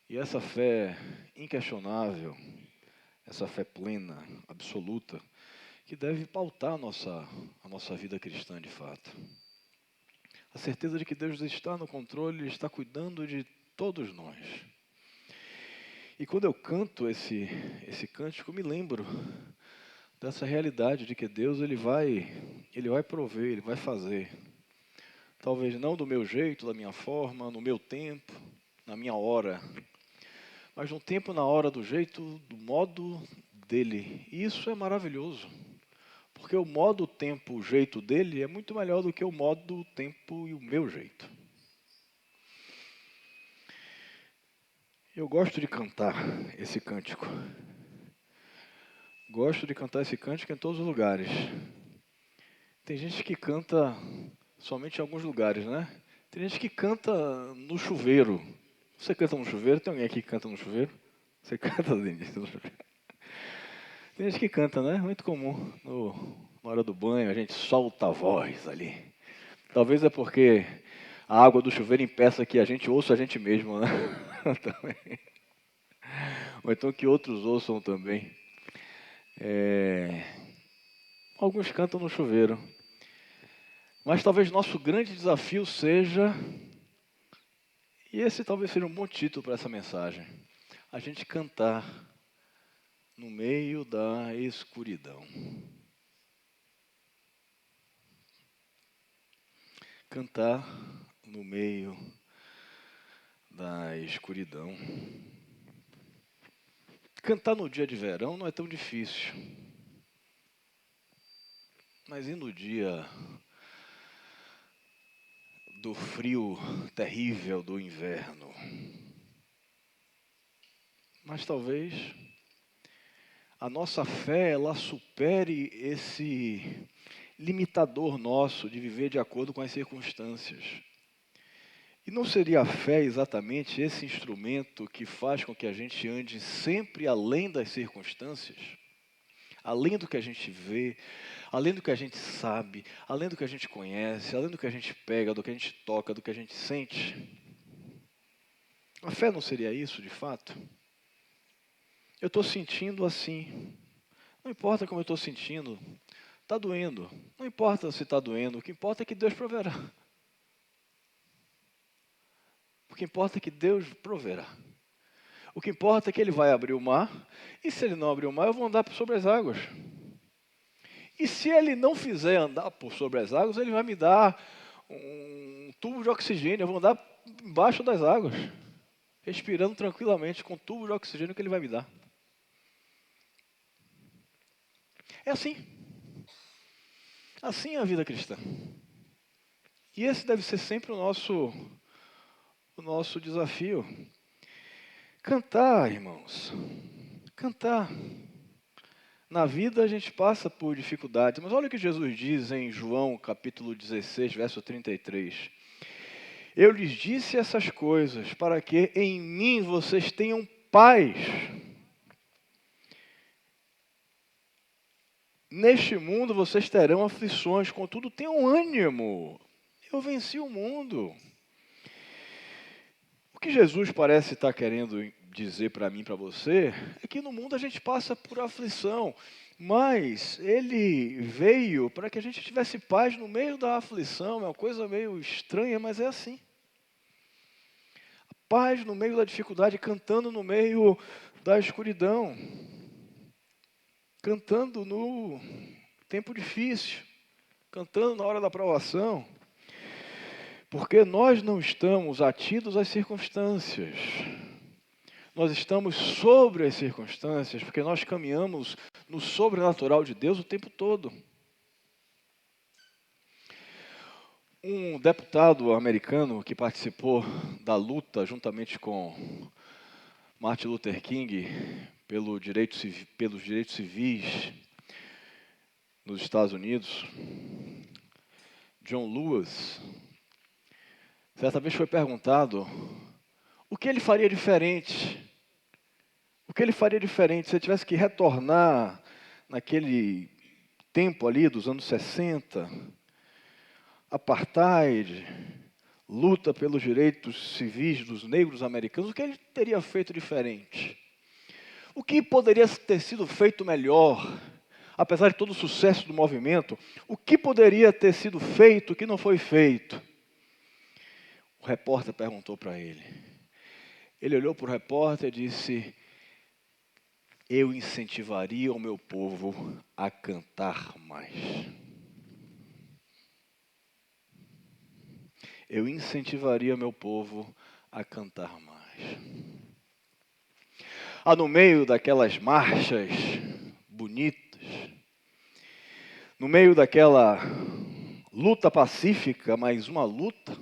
E essa fé inquestionável, essa fé plena, absoluta, que deve pautar a nossa vida cristã de fato. A certeza de que Deus está no controle, está cuidando de todos nós. E quando eu canto esse cântico, eu me lembro dessa realidade de que Deus ele vai prover, ele vai fazer. Talvez não do meu jeito, da minha forma, no meu tempo, na minha hora, mas no tempo, na hora, do jeito, do modo dele. E isso é maravilhoso, porque o modo, o tempo, o jeito dele é muito melhor do que o modo, o tempo e o meu jeito. Eu gosto de cantar esse cântico. Gosto de cantar esse cântico em todos os lugares. Tem gente que canta somente em alguns lugares, né? Tem gente que canta no chuveiro. Você canta no chuveiro? Tem alguém aqui que canta no chuveiro? Você canta, Denise, no chuveiro? Tem gente que canta, né? Muito comum. Na hora do banho, a gente solta a voz ali. Talvez é porque a água do chuveiro impeça que a gente ouça a gente mesmo, né? Também. Ou então que outros ouçam também. Alguns cantam no chuveiro. Mas talvez nosso grande desafio seja, e esse talvez seja um bom título para essa mensagem, a gente cantar no meio da escuridão. Cantar no meio da escuridão. Cantar no dia de verão não é tão difícil. Mas e no dia do frio terrível do inverno? Mas talvez a nossa fé ela supere esse limitador nosso de viver de acordo com as circunstâncias. E não seria a fé exatamente esse instrumento que faz com que a gente ande sempre além das circunstâncias? Além do que a gente vê, além do que a gente sabe, além do que a gente conhece, além do que a gente pega, do que a gente toca, do que a gente sente? A fé não seria isso, de fato? Eu estou sentindo assim. Não importa como eu estou sentindo. Está doendo. Não importa se está doendo. O que importa é que Deus proverá. O que importa é que Deus proverá. O que importa é que Ele vai abrir o mar. E se Ele não abrir o mar, eu vou andar por sobre as águas. E se Ele não fizer andar por sobre as águas, Ele vai me dar um tubo de oxigênio. Eu vou andar embaixo das águas, respirando tranquilamente com o tubo de oxigênio que Ele vai me dar. É assim. Assim é a vida cristã. E esse deve ser sempre o nosso desafio. Cantar, irmãos. Cantar. Na vida a gente passa por dificuldades, mas olha o que Jesus diz em João capítulo 16, verso 33. Eu lhes disse essas coisas para que em mim vocês tenham paz. Neste mundo vocês terão aflições, contudo tenham ânimo. Eu venci o mundo. O que Jesus parece estar querendo dizer para mim, para você, é que no mundo a gente passa por aflição, mas Ele veio para que a gente tivesse paz no meio da aflição. É uma coisa meio estranha, mas é assim. Paz no meio da dificuldade, cantando no meio da escuridão, cantando no tempo difícil, cantando na hora da provação, porque nós não estamos atidos às circunstâncias. Nós estamos sobre as circunstâncias, porque nós caminhamos no sobrenatural de Deus o tempo todo. Um deputado americano que participou da luta juntamente com Martin Luther King pelos direitos civis nos Estados Unidos, John Lewis, certa vez foi perguntado o que ele faria diferente. O que ele faria diferente se ele tivesse que retornar naquele tempo ali dos anos 60, apartheid, luta pelos direitos civis dos negros americanos, o que ele teria feito diferente? O que poderia ter sido feito melhor? Apesar de todo o sucesso do movimento, o que poderia ter sido feito que não foi feito? O repórter perguntou para ele. Ele olhou para o repórter e disse: eu incentivaria o meu povo a cantar mais. Eu incentivaria o meu povo a cantar mais. No meio daquelas marchas bonitas, no meio daquela luta pacífica, mas uma luta,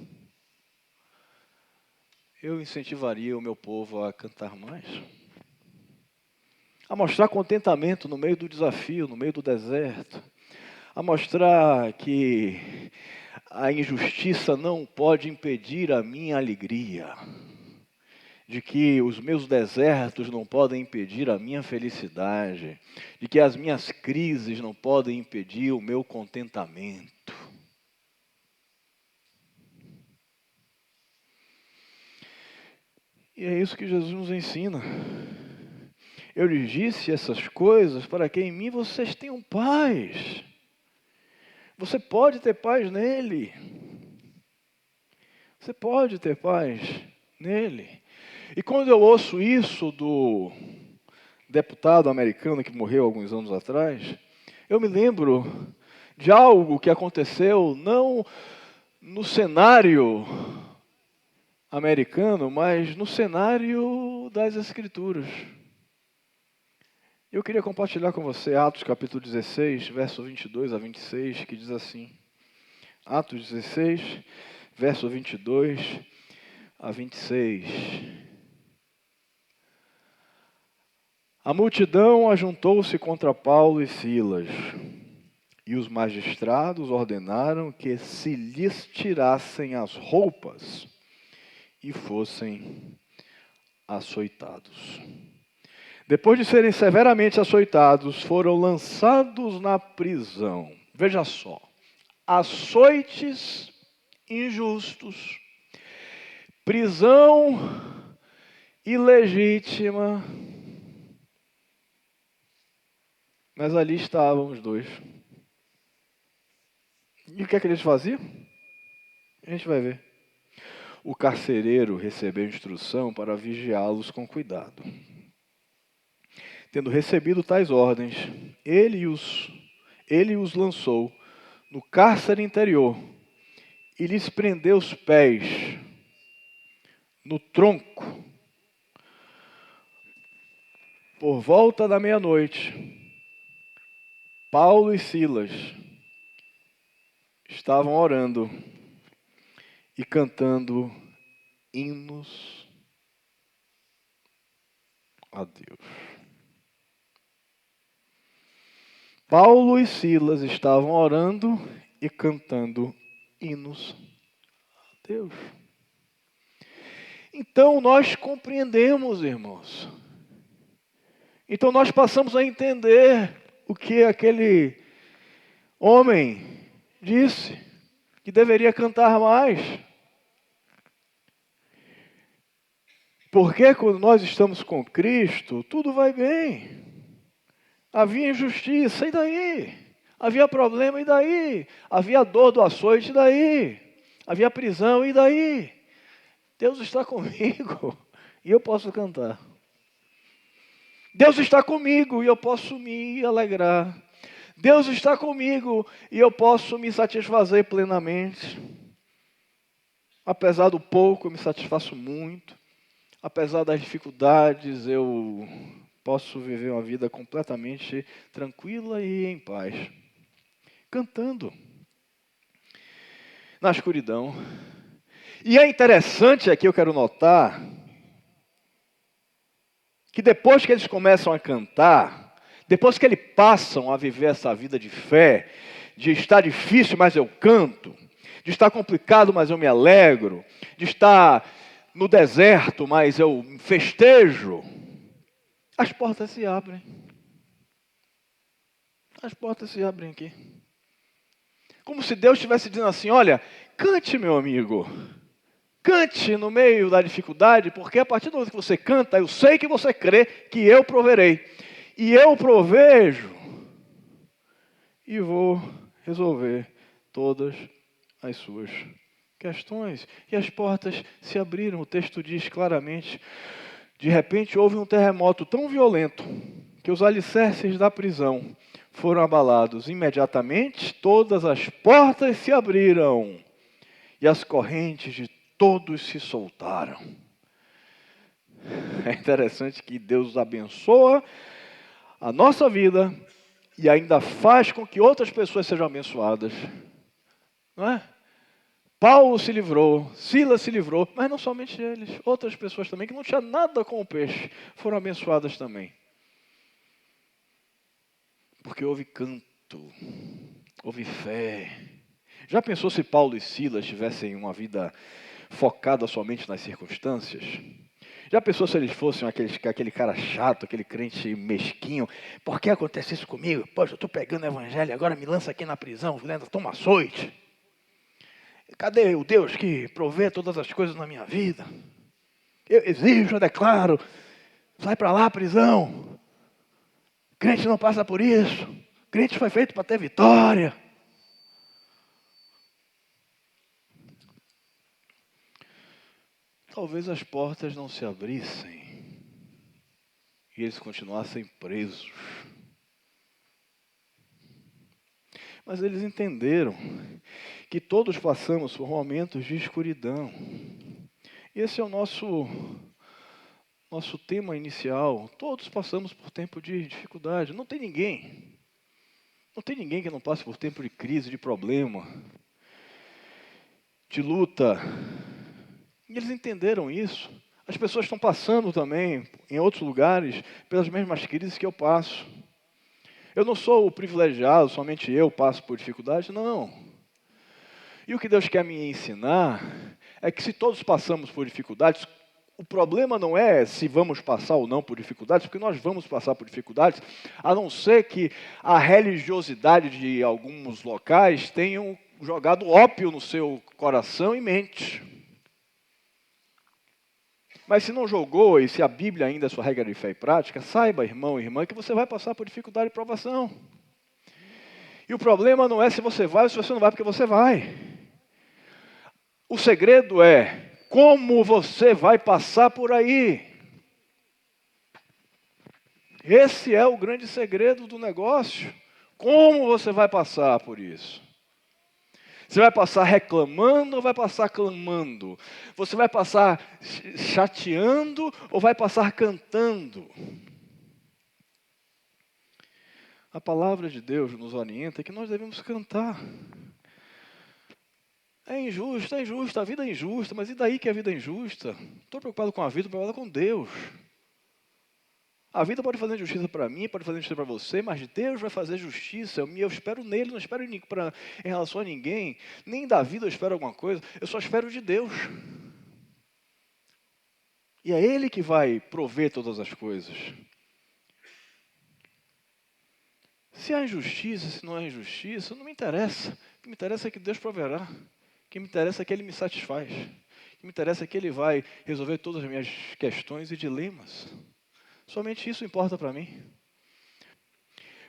eu incentivaria o meu povo a cantar mais. A mostrar contentamento no meio do desafio, no meio do deserto. A mostrar que a injustiça não pode impedir a minha alegria. De que os meus desertos não podem impedir a minha felicidade. De que as minhas crises não podem impedir o meu contentamento. E é isso que Jesus nos ensina. Eu lhes disse essas coisas para que em mim vocês tenham paz. Você pode ter paz nele. Você pode ter paz nele. E quando eu ouço isso do deputado americano que morreu alguns anos atrás, eu me lembro de algo que aconteceu não no cenário americano, mas no cenário das Escrituras. Eu queria compartilhar com você Atos capítulo 16, verso 22 a 26, que diz assim. Atos 16, verso 22 a 26. A multidão ajuntou-se contra Paulo e Silas, e os magistrados ordenaram que se lhes tirassem as roupas e fossem açoitados. Depois de serem severamente açoitados, foram lançados na prisão. Veja só, açoites injustos, prisão ilegítima, mas ali estavam os dois. E o que é que eles faziam? A gente vai ver. O carcereiro recebeu instrução para vigiá-los com cuidado. Tendo recebido tais ordens, ele os lançou no cárcere interior e lhes prendeu os pés no tronco. Por volta da meia-noite, Paulo e Silas estavam orando e cantando hinos a Deus. Paulo e Silas estavam orando e cantando hinos a Deus. Então nós compreendemos, irmãos. Então nós passamos a entender o que aquele homem disse, que deveria cantar mais. Porque quando nós estamos com Cristo, tudo vai bem. Havia injustiça, e daí? Havia problema, e daí? Havia dor do açoite, e daí? Havia prisão, e daí? Deus está comigo e eu posso cantar. Deus está comigo e eu posso me alegrar. Deus está comigo e eu posso me satisfazer plenamente. Apesar do pouco, eu me satisfaço muito. Apesar das dificuldades, eu posso viver uma vida completamente tranquila e em paz. Cantando. Na escuridão. E é interessante aqui, eu quero notar, que depois que eles começam a cantar, depois que eles passam a viver essa vida de fé, de estar difícil, mas eu canto, de estar complicado, mas eu me alegro, de estar no deserto, mas eu festejo, as portas se abrem. As portas se abrem aqui. Como se Deus estivesse dizendo assim, olha, cante, meu amigo. Cante no meio da dificuldade, porque a partir do momento que você canta, eu sei que você crê que eu proverei. E eu provejo e vou resolver todas as suas questões. E as portas se abriram. O texto diz claramente: de repente houve um terremoto tão violento que os alicerces da prisão foram abalados. Imediatamente todas as portas se abriram e as correntes de todos se soltaram. É interessante que Deus abençoa a nossa vida e ainda faz com que outras pessoas sejam abençoadas. Não é? Paulo se livrou, Silas se livrou, mas não somente eles, outras pessoas também que não tinham nada com o peixe foram abençoadas também. Porque houve canto, houve fé. Já pensou se Paulo e Silas tivessem uma vida focada somente nas circunstâncias? Já pensou se eles fossem aquele cara chato, aquele crente mesquinho? Por que acontece isso comigo? Poxa, eu estou pegando o evangelho, agora me lança aqui na prisão, toma açoite. Cadê o Deus que provê todas as coisas na minha vida? Eu exijo, eu declaro, sai para lá, prisão. Crente não passa por isso. Crente foi feito para ter vitória. Talvez as portas não se abrissem e eles continuassem presos. Mas eles entenderam que todos passamos por momentos de escuridão. Esse é o nosso tema inicial. Todos passamos por tempo de dificuldade. Não tem ninguém que não passe por tempo de crise, de problema, de luta. E eles entenderam isso. As pessoas estão passando também, em outros lugares, pelas mesmas crises que eu passo. Eu não sou o privilegiado, somente eu passo por dificuldade, não. E o que Deus quer me ensinar é que se todos passamos por dificuldades, o problema não é se vamos passar ou não por dificuldades, porque nós vamos passar por dificuldades, a não ser que a religiosidade de alguns locais tenham jogado ópio no seu coração e mente. Mas se não jogou, e se a Bíblia ainda é sua regra de fé e prática, saiba, irmão e irmã, que você vai passar por dificuldade e provação. E o problema não é se você vai ou se você não vai, porque você vai. O segredo é como você vai passar por aí. Esse é o grande segredo do negócio. Como você vai passar por isso? Você vai passar reclamando ou vai passar clamando? Você vai passar chateando ou vai passar cantando? A palavra de Deus nos orienta que nós devemos cantar. É injusta, a vida é injusta, mas e daí que a vida é injusta? Estou preocupado com a vida, estou preocupado com Deus. A vida pode fazer justiça para mim, pode fazer justiça para você, mas Deus vai fazer justiça. Eu espero nele, não espero em relação a ninguém. Nem da vida eu espero alguma coisa, eu só espero de Deus. E é Ele que vai prover todas as coisas. Se há injustiça, se não há injustiça, não me interessa. O que me interessa é que Deus proverá. O que me interessa é que Ele me satisfaz. O que me interessa é que Ele vai resolver todas as minhas questões e dilemas. Somente isso importa para mim.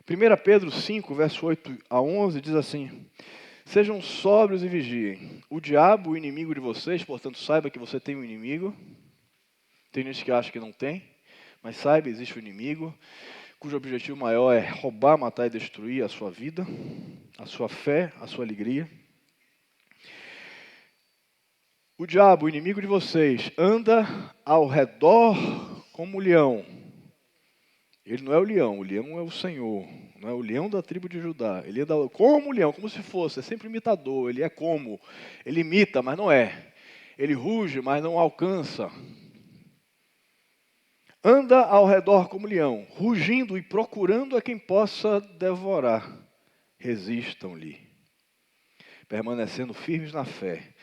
1 Pedro 5, verso 8 a 11, diz assim: sejam sóbrios e vigiem. O diabo, o inimigo de vocês, portanto, saiba que você tem um inimigo. Tem gente que acha que não tem, mas saiba, existe um inimigo, cujo objetivo maior é roubar, matar e destruir a sua vida, a sua fé, a sua alegria. O diabo, o inimigo de vocês, anda ao redor como um leão. Ele não é o leão é o Senhor, não é o leão da tribo de Judá. Ele anda como um leão, como se fosse, é sempre imitador, ele é como, ele imita, mas não é. Ele ruge, mas não alcança. Anda ao redor como leão, rugindo e procurando a quem possa devorar. Resistam-lhe, permanecendo firmes na fé,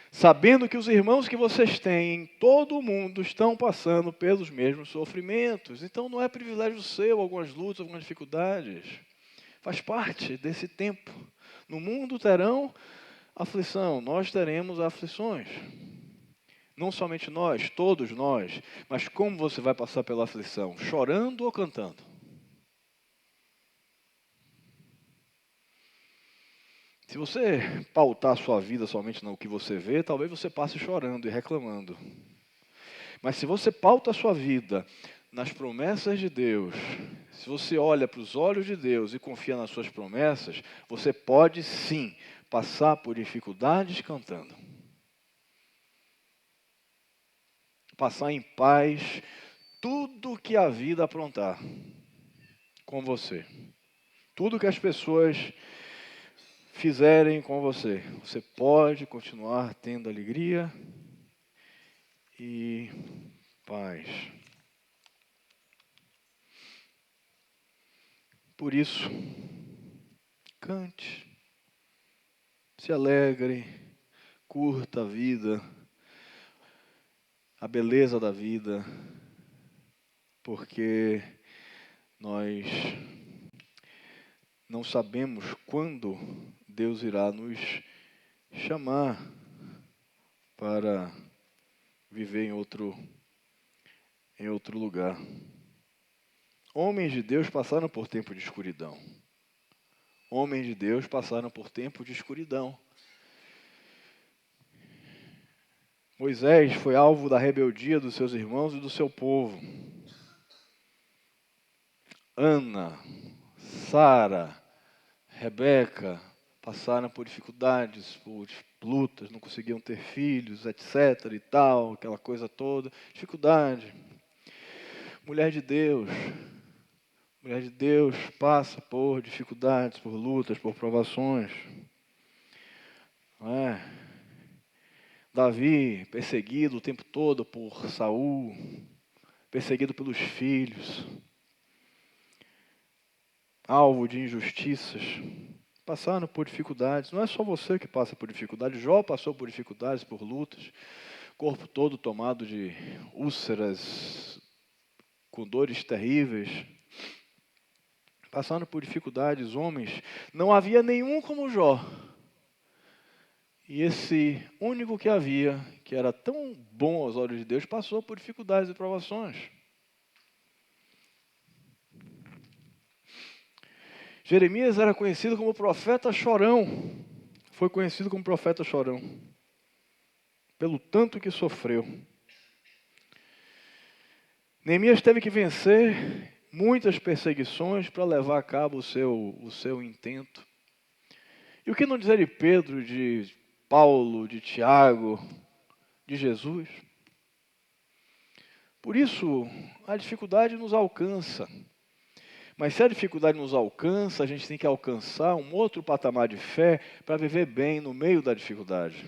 sabendo que os irmãos que vocês têm em todo o mundo estão passando pelos mesmos sofrimentos. Então não é privilégio seu algumas lutas, algumas dificuldades. Faz parte desse tempo. No mundo terão aflição, nós teremos aflições. Não somente nós, todos nós, mas como você vai passar pela aflição? Chorando ou cantando? Se você pautar a sua vida somente no que você vê, talvez você passe chorando e reclamando. Mas se você pauta a sua vida nas promessas de Deus, se você olha para os olhos de Deus e confia nas suas promessas, você pode sim passar por dificuldades cantando. Passar em paz tudo que a vida aprontar com você. Tudo que as pessoas fizerem com você. Você pode continuar tendo alegria e paz. Por isso, cante, se alegre, curta a vida, a beleza da vida, porque nós não sabemos quando Deus irá nos chamar para viver em outro lugar. Homens de Deus passaram por tempo de escuridão. Homens de Deus passaram por tempo de escuridão. Moisés foi alvo da rebeldia dos seus irmãos e do seu povo. Ana, Sara, Rebeca passaram por dificuldades, por lutas, não conseguiam ter filhos, etc. e tal, aquela coisa toda. Dificuldade. Mulher de Deus passa por dificuldades, por lutas, por provações. Não é? Davi, perseguido o tempo todo por Saul, perseguido pelos filhos, alvo de injustiças, passaram por dificuldades. Não é só você que passa por dificuldades. Jó passou por dificuldades, por lutas, corpo todo tomado de úlceras, com dores terríveis. Passaram por dificuldades, homens. Não havia nenhum como Jó. E esse único que havia, que era tão bom aos olhos de Deus, passou por dificuldades e provações. Jeremias era conhecido como profeta chorão. Foi conhecido como profeta chorão. Pelo tanto que sofreu. Neemias teve que vencer muitas perseguições para levar a cabo o seu intento. E o que não dizer de Pedro, de Paulo, de Tiago, de Jesus? Por isso, a dificuldade nos alcança. Mas se a dificuldade nos alcança, a gente tem que alcançar um outro patamar de fé para viver bem no meio da dificuldade.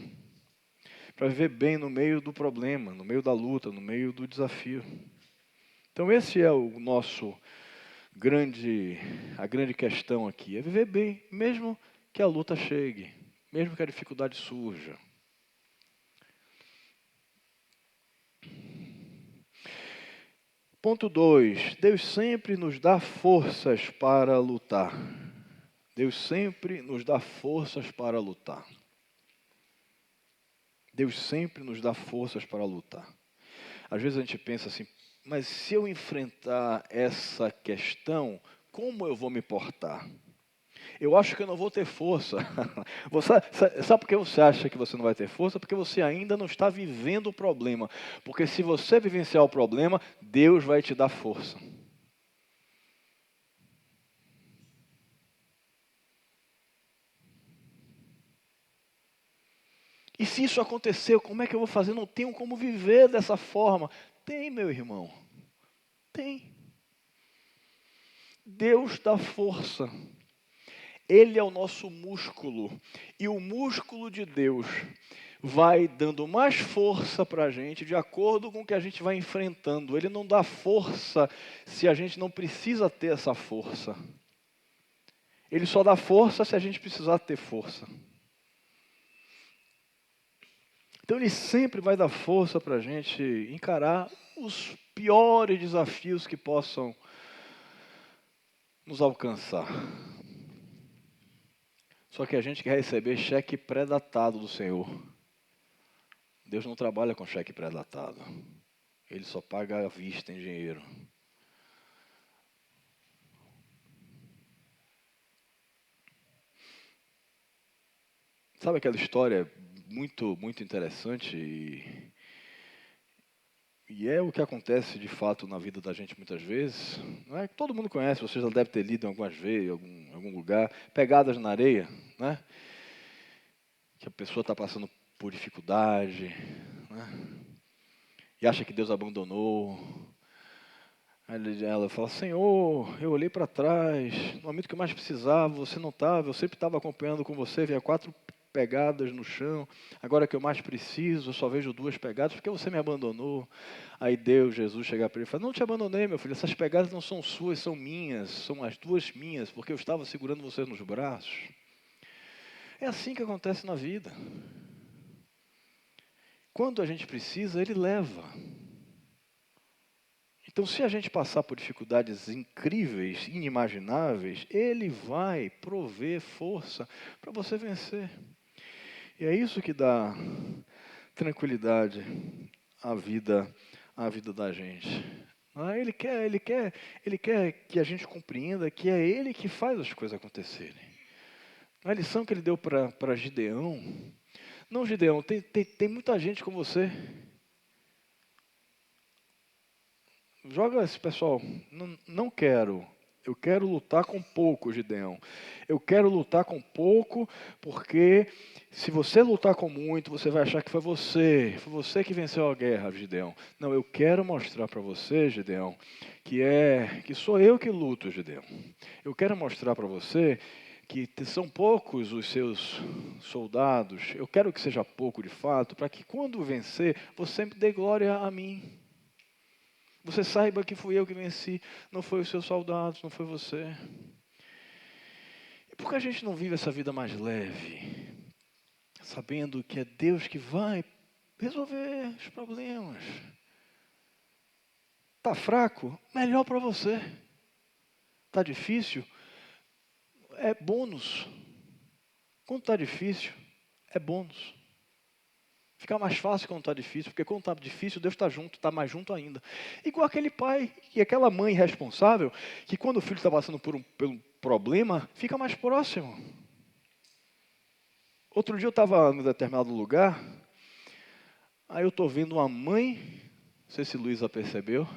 Para viver bem no meio do problema, no meio da luta, no meio do desafio. Então esse é o nosso a grande questão aqui, é viver bem, mesmo que a luta chegue, mesmo que a dificuldade surja. Ponto 2, Deus sempre nos dá forças para lutar. Deus sempre nos dá forças para lutar. Deus sempre nos dá forças para lutar. Às vezes a gente pensa assim, mas se eu enfrentar essa questão, como eu vou me portar? Eu acho que eu não vou ter força. Sabe por que você acha que você não vai ter força? Porque você ainda não está vivendo o problema. Porque se você vivenciar o problema, Deus vai te dar força. E se isso aconteceu, como é que eu vou fazer? Não tenho como viver dessa forma. Tem, meu irmão. Tem. Deus dá força. Ele é o nosso músculo. E o músculo de Deus vai dando mais força para a gente de acordo com o que a gente vai enfrentando. Ele não dá força se a gente não precisa ter essa força. Ele só dá força se a gente precisar ter força. Então ele sempre vai dar força para a gente encarar os piores desafios que possam nos alcançar. Só que a gente quer receber cheque pré-datado do Senhor. Deus não trabalha com cheque pré-datado. Ele só paga à vista em dinheiro. Sabe aquela história muito, muito interessante e é o que acontece de fato na vida da gente muitas vezes, não é? Que todo mundo conhece, você já deve ter lido algumas vezes, em algum lugar, pegadas na areia, né? Que a pessoa está passando por dificuldade, né? E acha que Deus abandonou. Aí ela fala, Senhor, eu olhei para trás, no momento que eu mais precisava, você não estava, eu sempre estava acompanhando com você, via 4 pegadas no chão, agora que eu mais preciso, eu só vejo 2 pegadas, porque você me abandonou? Aí Deus, Jesus, chega para ele e fala, não te abandonei, meu filho, essas pegadas não são suas, são minhas, são as 2 minhas, porque eu estava segurando você nos braços. É assim que acontece na vida. Quando a gente precisa, Ele leva. Então, se a gente passar por dificuldades incríveis, inimagináveis, Ele vai prover força para você vencer. E é isso que dá tranquilidade à vida da gente. Ele quer que a gente compreenda que é Ele que faz as coisas acontecerem. A lição que Ele deu para Gideão, não Gideão, tem muita gente com você. Joga esse pessoal, não quero. Eu quero lutar com pouco, Gideão. Eu quero lutar com pouco, porque se você lutar com muito, você vai achar que foi você que venceu a guerra, Gideão. Não, eu quero mostrar para você, Gideão, que sou eu que luto, Gideão. Eu quero mostrar para você que são poucos os seus soldados. Eu quero que seja pouco de fato, para que quando vencer, você sempre dê glória a mim. Você saiba que fui eu que venci, não foi os seus soldados, não foi você. E por que a gente não vive essa vida mais leve? Sabendo que é Deus que vai resolver os problemas. Está fraco? Melhor para você. Está difícil? É bônus. Quando está difícil, é bônus. Fica mais fácil quando está difícil, porque quando está difícil, Deus está junto, está mais junto ainda. Igual aquele pai e aquela mãe responsável, que quando o filho está passando por um problema, fica mais próximo. Outro dia eu estava em determinado lugar, aí eu estou vendo uma mãe, não sei se Luísa percebeu,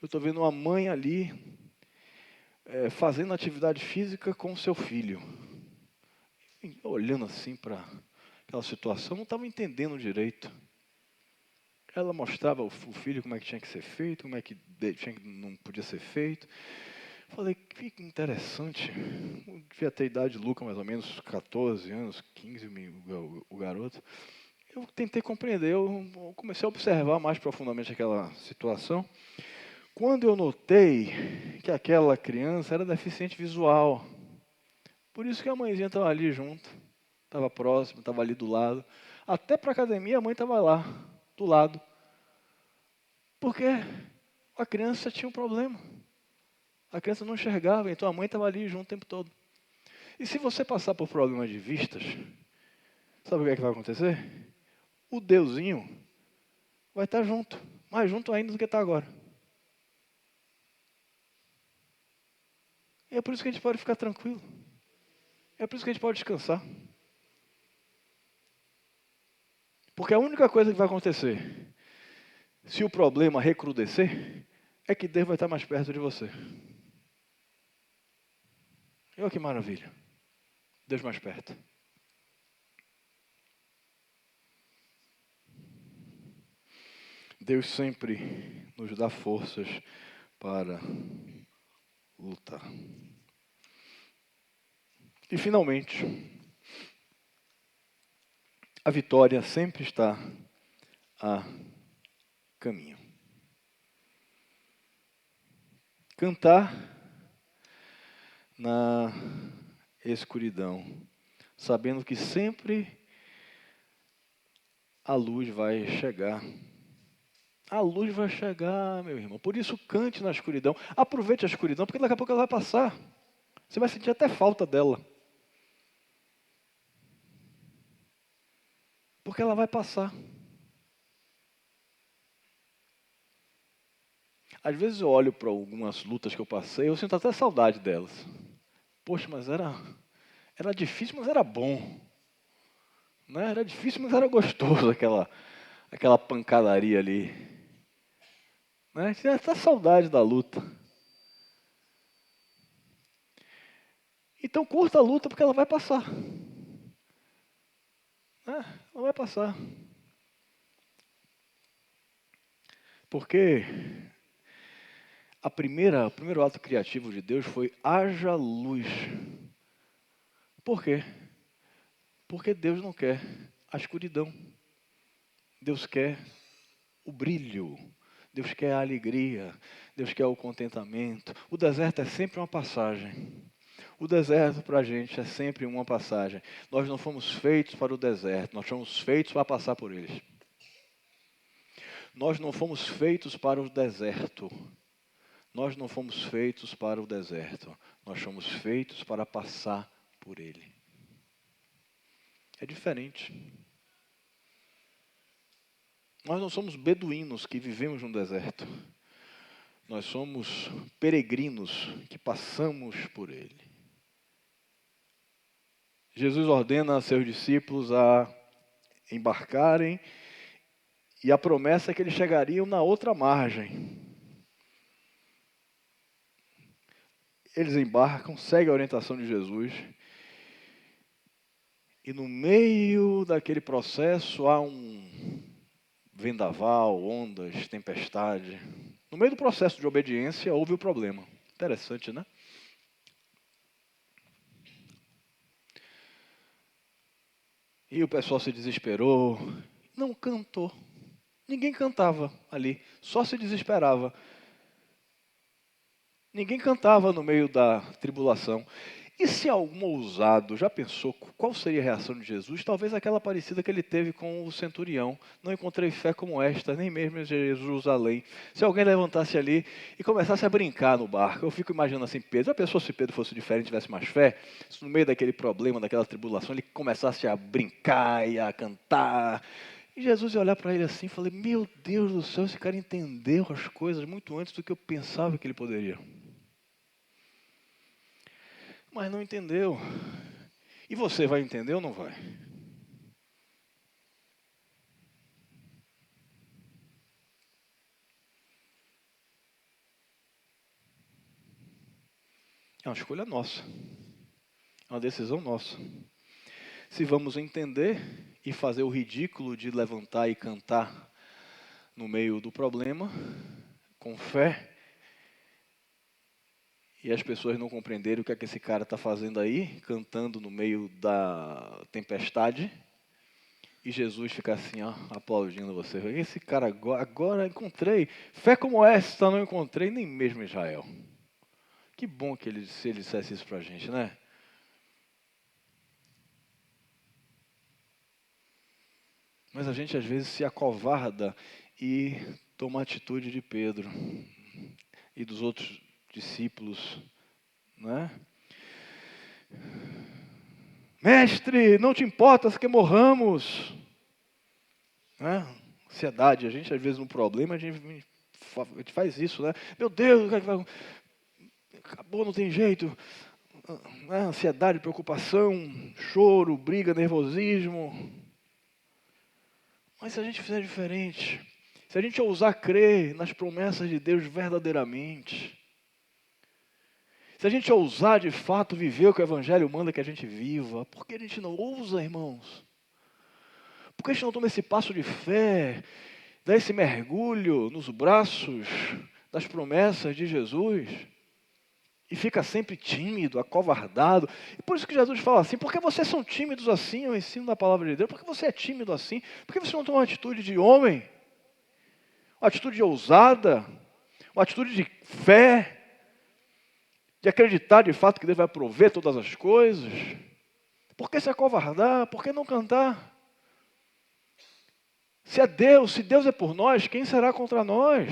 eu estou vendo uma mãe ali fazendo atividade física com o seu filho. E olhando assim para aquela situação, não estava entendendo direito. Ela mostrava o filho como é que tinha que ser feito, como é que não podia ser feito. Falei, que interessante. Eu devia ter a idade de Luca, mais ou menos 14 anos, 15, o garoto. Eu tentei compreender, eu comecei a observar mais profundamente aquela situação. Quando eu notei que aquela criança era deficiente visual, por isso que a mãezinha estava ali junto, estava próxima, estava ali do lado. Até para a academia a mãe estava lá, do lado. Porque a criança tinha um problema. A criança não enxergava, então a mãe estava ali junto o tempo todo. E se você passar por problemas de vistas, sabe o que é que vai acontecer? O Deusinho vai estar junto, mais junto ainda do que está agora. E é por isso que a gente pode ficar tranquilo. É por isso que a gente pode descansar. Porque a única coisa que vai acontecer, se o problema recrudescer, é que Deus vai estar mais perto de você. E olha que maravilha. Deus mais perto. Deus sempre nos dá forças para lutar. E finalmente, a vitória sempre está a caminho. Cantar na escuridão, sabendo que sempre a luz vai chegar. A luz vai chegar, meu irmão. Por isso, cante na escuridão. Aproveite a escuridão, porque daqui a pouco ela vai passar. Você vai sentir até falta dela. Porque ela vai passar. Às vezes eu olho para algumas lutas que eu passei, eu sinto até saudade delas. Poxa, mas era difícil, mas era bom. Né? Era difícil, mas era gostoso aquela pancadaria ali. Né? Tinha até saudade da luta. Então curta a luta porque ela vai passar. Né? Ela vai passar. Porque o primeiro ato criativo de Deus foi haja luz. Por quê? Porque Deus não quer a escuridão. Deus quer o brilho. Deus quer a alegria. Deus quer o contentamento. O deserto é sempre uma passagem. O deserto para a gente é sempre uma passagem. Nós não fomos feitos para o deserto, nós fomos feitos para passar por eles. Nós não fomos feitos para o deserto. Nós não fomos feitos para o deserto. Nós fomos feitos para passar por ele. É diferente. Nós não somos beduínos que vivemos no deserto. Nós somos peregrinos que passamos por ele. Jesus ordena a seus discípulos a embarcarem e a promessa é que eles chegariam na outra margem. Eles embarcam, seguem a orientação de Jesus. E no meio daquele processo há um vendaval, ondas, tempestade. No meio do processo de obediência houve o problema. Interessante, né? E o pessoal se desesperou, não cantou. Ninguém cantava ali, só se desesperava. Ninguém cantava no meio da tribulação. E se algum ousado já pensou qual seria a reação de Jesus? Talvez aquela parecida que ele teve com o centurião. Não encontrei fé como esta, nem mesmo em Jerusalém. Se alguém levantasse ali e começasse a brincar no barco, eu fico imaginando assim, Pedro, já pensou se Pedro fosse diferente, tivesse mais fé? Se no meio daquele problema, daquela tribulação, ele começasse a brincar e a cantar. E Jesus ia olhar para ele assim e falei, meu Deus do céu, esse cara entendeu as coisas muito antes do que eu pensava que ele poderia. Mas não entendeu. E você vai entender ou não vai? É uma escolha nossa. É uma decisão nossa. Se vamos entender e fazer o ridículo de levantar e cantar no meio do problema, com fé, e as pessoas não compreenderem o que é que esse cara está fazendo aí, cantando no meio da tempestade, e Jesus fica assim, ó, aplaudindo você. Esse cara agora encontrei. Fé como esta não encontrei nem mesmo em Israel. Que bom que se ele dissesse isso pra gente, né? Mas a gente às vezes se acovarda e toma a atitude de Pedro e dos outros discípulos, né? Mestre, não te importas que morramos, né? Ansiedade, a gente às vezes no problema a gente faz isso, né? Meu Deus, acabou, não tem jeito. Ansiedade, preocupação, choro, briga, nervosismo. Mas se a gente fizer diferente, se a gente ousar crer nas promessas de Deus verdadeiramente, se a gente ousar de fato viver o que o Evangelho manda que a gente viva, por que a gente não ousa, irmãos? Por que a gente não toma esse passo de fé, dá esse mergulho nos braços das promessas de Jesus? E fica sempre tímido, acovardado. E por isso que Jesus fala assim, por que vocês são tímidos assim, eu ensino da palavra de Deus? Por que você é tímido assim? Por que você não toma uma atitude de homem? Uma atitude ousada? Uma atitude de fé? De acreditar de fato que Deus vai prover todas as coisas? Por que se acovardar? Por que não cantar? Se Deus é por nós, quem será contra nós?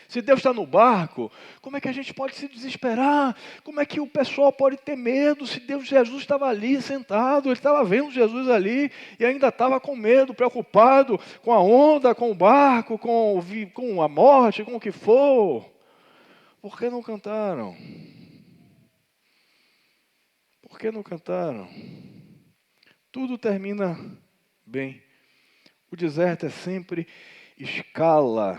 Se Deus está no barco, como é que a gente pode se desesperar? Como é que o pessoal pode ter medo se Jesus estava ali sentado, ele estava vendo Jesus ali e ainda estava com medo, preocupado com a onda, com o barco, com a morte, com o que for? Por que não cantaram? Por que não cantaram? Tudo termina bem. O deserto é sempre escala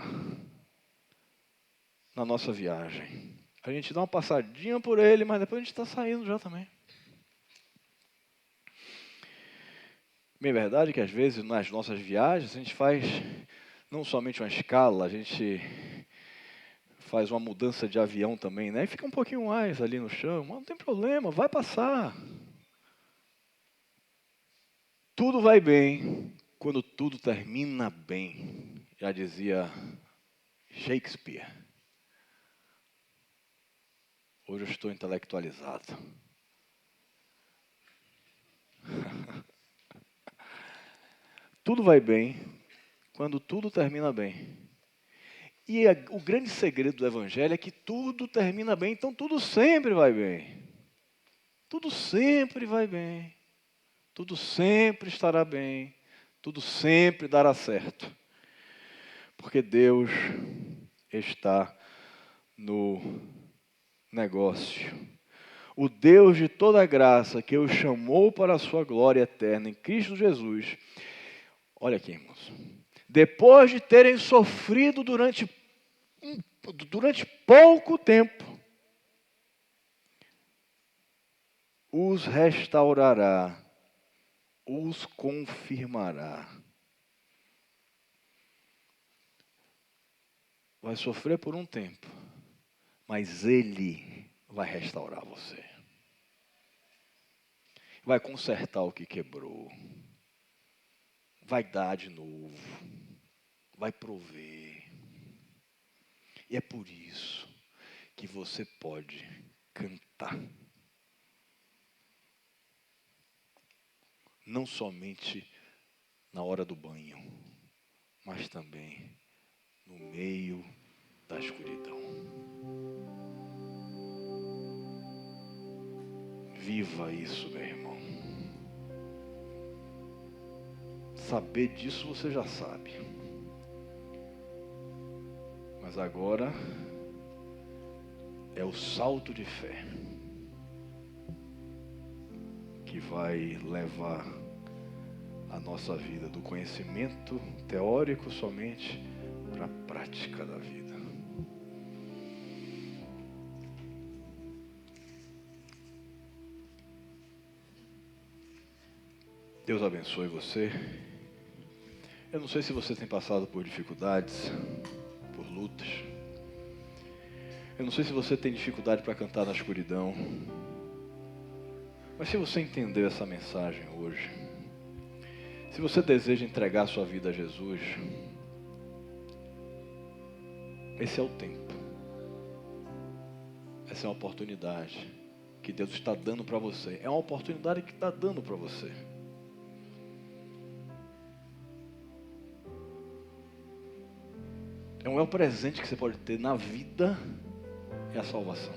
na nossa viagem. A gente dá uma passadinha por ele, mas depois a gente está saindo já também. Bem, é verdade que às vezes nas nossas viagens a gente faz não somente uma escala, a gente faz uma mudança de avião também, né? E fica um pouquinho mais ali no chão, mas não tem problema, vai passar. Tudo vai bem quando tudo termina bem, já dizia Shakespeare. Hoje eu estou intelectualizado. Tudo vai bem quando tudo termina bem. E o grande segredo do Evangelho é que tudo termina bem, então tudo sempre vai bem. Tudo sempre vai bem. Tudo sempre estará bem. Tudo sempre dará certo. Porque Deus está no negócio. O Deus de toda graça que o chamou para a sua glória eterna em Cristo Jesus. Olha aqui, irmãos. Depois de terem sofrido durante pouco tempo, os restaurará, os confirmará. Vai sofrer por um tempo, mas Ele vai restaurar você. Vai consertar o que quebrou. Vai dar de novo. Vai prover. E é por isso que você pode cantar. Não somente na hora do banho, mas também no meio da escuridão. Viva isso, meu irmão. Saber disso você já sabe. Mas agora é o salto de fé que vai levar a nossa vida do conhecimento teórico somente para a prática da vida. Deus abençoe você. Eu não sei se você tem passado por dificuldades, por lutas. Eu não sei se você tem dificuldade para cantar na escuridão. Mas se você entendeu essa mensagem hoje, se você deseja entregar sua vida a Jesus, esse é o tempo. Essa é uma oportunidade que Deus está dando para você. É uma oportunidade que está dando para você. É o maior presente que você pode ter na vida, é a salvação.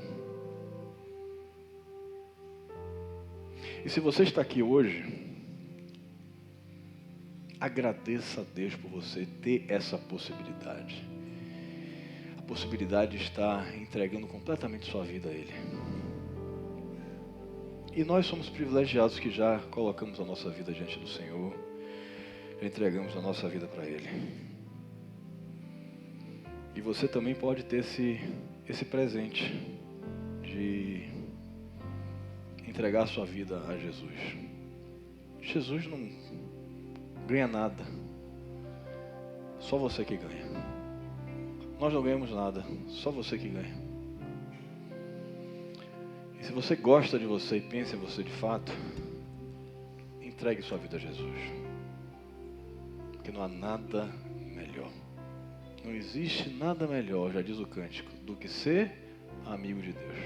E se você está aqui hoje, agradeça a Deus por você ter essa possibilidade. A possibilidade de estar entregando completamente sua vida a Ele. E nós somos privilegiados que já colocamos a nossa vida diante do Senhor, já entregamos a nossa vida para Ele. E você também pode ter esse presente de entregar a sua vida a Jesus. Jesus não ganha nada. Só você que ganha. Nós não ganhamos nada. Só você que ganha. E se você gosta de você e pensa em você de fato, entregue sua vida a Jesus. Porque não há nada melhor. Não existe nada melhor, já diz o cântico, do que ser amigo de Deus.